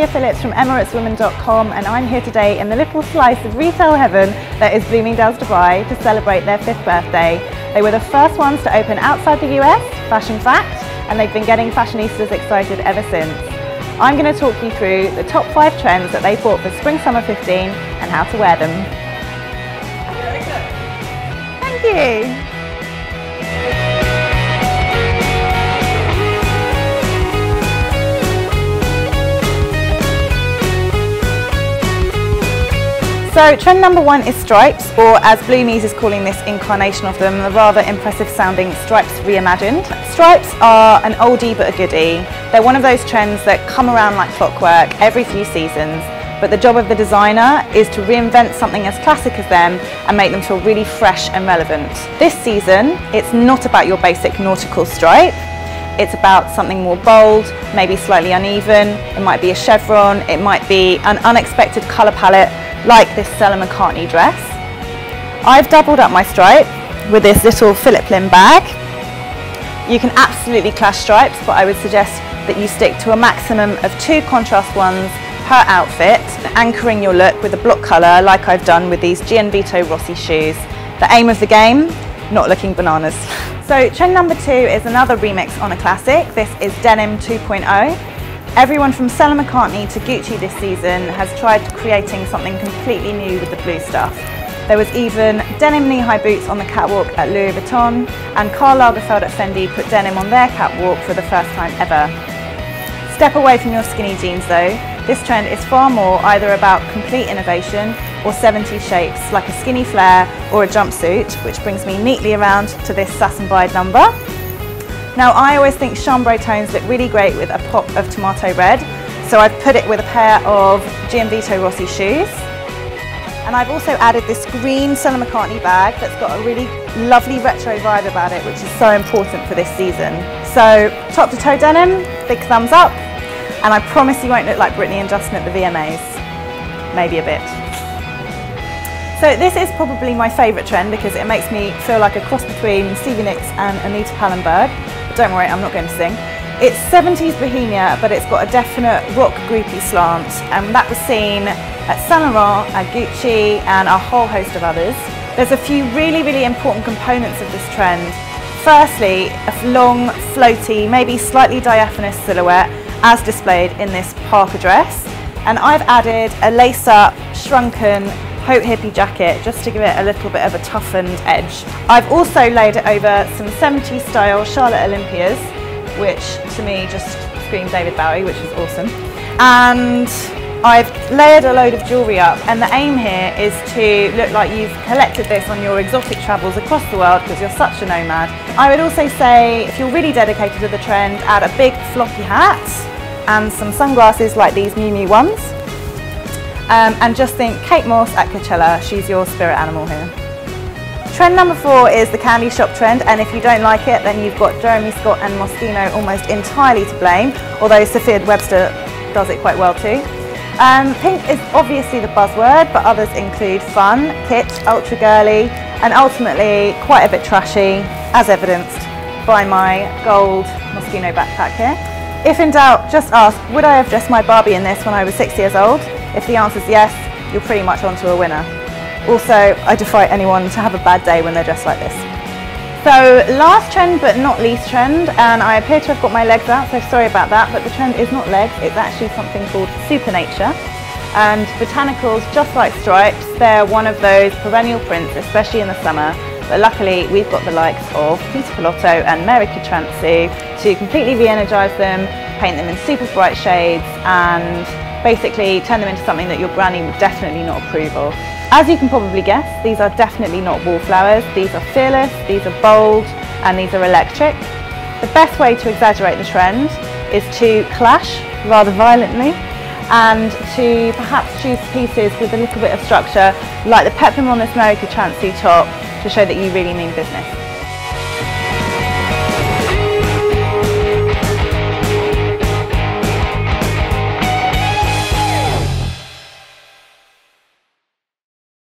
Julia Phillips from EmiratesWomen.com, and I'm here today in the little slice of retail heaven that is Bloomingdale's Dubai to celebrate their 5th birthday. They were the first ones to open outside the US, fashion fact, and they've been getting fashionistas excited ever since. I'm going to talk you through the top 5 trends that they bought for Spring/Summer 15 and how to wear them. Thank you. So trend number 1 is stripes, or as Bloomies is calling this incarnation of them, the rather impressive sounding stripes reimagined. Stripes are an oldie but a goodie. They're one of those trends that come around like clockwork every few seasons, but the job of the designer is to reinvent something as classic as them and make them feel really fresh and relevant. This season, it's not about your basic nautical stripe. It's about something more bold, maybe slightly uneven. It might be a chevron, it might be an unexpected colour palette, like this Stella McCartney dress. I've doubled up my stripe with this little Philip Lim bag. You can absolutely clash stripes, but I would suggest that you stick to a maximum of 2 contrast ones per outfit, anchoring your look with a block colour like I've done with these Gianvito Rossi shoes. The aim of the game, not looking bananas. So trend number 2 is another remix on a classic. This is Denim 2.0. Everyone from Stella McCartney to Gucci this season has tried creating something completely new with the blue stuff. There was even denim knee-high boots on the catwalk at Louis Vuitton, and Karl Lagerfeld at Fendi put denim on their catwalk for the first time ever. Step away from your skinny jeans though. This trend is far more either about complete innovation or 70s shapes like a skinny flare or a jumpsuit, which brings me neatly around to this Sass & Bide number. Now, I always think chambray tones look really great with a pop of tomato red, so I've put it with a pair of Gianvito Rossi shoes. And I've also added this green Stella McCartney bag that's got a really lovely retro vibe about it, which is so important for this season. So, top to toe denim, big thumbs up, and I promise you won't look like Britney and Justin at the VMAs. Maybe a bit. So this is probably my favourite trend because it makes me feel like a cross between Stevie Nicks and Anita Pallenberg. Don't worry, I'm not going to sing. It's 70s bohemia, but it's got a definite rock groupie slant, and that was seen at Saint Laurent, at Gucci, and a whole host of others. There's a few really important components of this trend. Firstly, a long, floaty, maybe slightly diaphanous silhouette, as displayed in this Parker dress. And I've added a lace-up, shrunken, haute hippie jacket just to give it a little bit of a toughened edge. I've also laid it over some 70s style Charlotte Olympias, which to me just screams David Bowie, which is awesome. And I've layered a load of jewellery up, and the aim here is to look like you've collected this on your exotic travels across the world because you're such a nomad. I would also say, if you're really dedicated to the trend, add a big floppy hat and some sunglasses like these Miu Miu ones. And just think Kate Moss at Coachella, she's your spirit animal here. Trend number 4 is the candy shop trend, and if you don't like it, then you've got Jeremy Scott and Moschino almost entirely to blame, although Sophia Webster does it quite well too. Pink is obviously the buzzword, but others include fun, kitsch, ultra girly, and ultimately quite a bit trashy, as evidenced by my gold Moschino backpack here. If in doubt, just ask, would I have dressed my Barbie in this when I was 6 years old? If the answer is yes, you're pretty much onto a winner. Also, I defy anyone to have a bad day when they're dressed like this. So, last trend but not least trend, and I appear to have got my legs out, so sorry about that, but the trend is not legs, it's actually something called Supernature. And botanicals, just like stripes, they're one of those perennial prints, especially in the summer. But luckily, we've got the likes of Peter Pilotto and Mary Catrantzu to completely re-energise them, paint them in super bright shades, and basically turn them into something that your granny would definitely not approve of. As you can probably guess, these are definitely not wallflowers. These are fearless, these are bold, and these are electric. The best way to exaggerate the trend is to clash rather violently, and to perhaps choose pieces with a little bit of structure, like the peplum on this Mary Catrantzu top, to show that you really mean business.